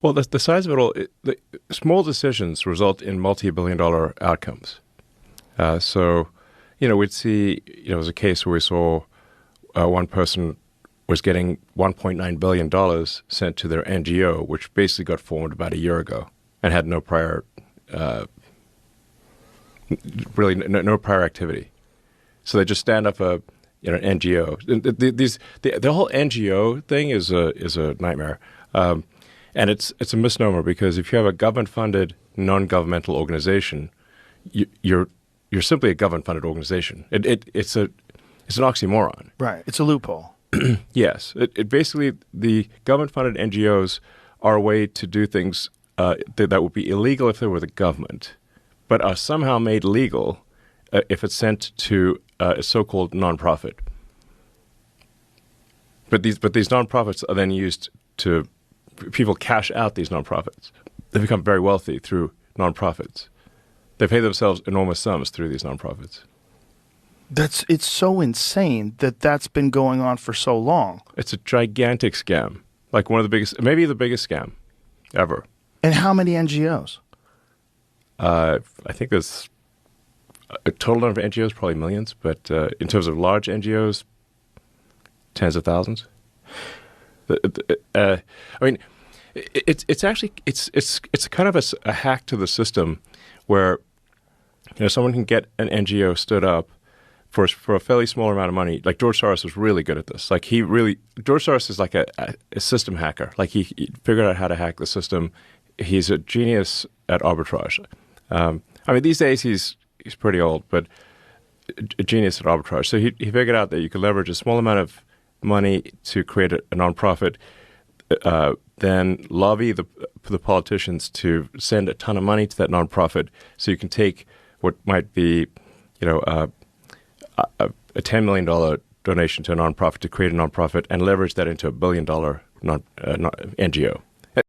Well, the size of it all, the small decisions result in multi-billion-dollar outcomes. So, we'd see, it was a case where we saw one person was getting $1.9 billion sent to their NGO, which basically got formed about a year ago and had no prior, no prior activity. So they just stand up an NGO. The whole NGO thing is a nightmare. And it's a misnomer because if you have a government-funded non-governmental organization, you're simply a government-funded organization. It's an oxymoron. Right. It's a loophole. Yes. It basically, the government-funded NGOs are a way to do things that would be illegal if they were the government, but are somehow made legal if it's sent to a so-called nonprofit. But these nonprofits are then used to people cash out these nonprofits. They become very wealthy through nonprofits. They pay themselves enormous sums through these nonprofits. It's so insane that that's been going on for so long. It's a gigantic scam, like one of the biggest, maybe the biggest scam ever. And how many NGOs? I think there's a total number of NGOs, probably millions, but in terms of large NGOs, tens of thousands. I mean, it's actually kind of a hack to the system where someone can get an NGO stood up for a fairly small amount of money. Like George Soros was really good at this. Like George Soros is like a system hacker. Like he figured out how to hack the system. He's a genius at arbitrage. I mean, these days he's pretty old, but a genius at arbitrage. So he figured out that you could leverage a small amount of money to create a nonprofit, then lobby the politicians to send a ton of money to that nonprofit, so you can take what might be, a $10 million donation to a nonprofit to create a nonprofit and leverage that into $1 billion NGO.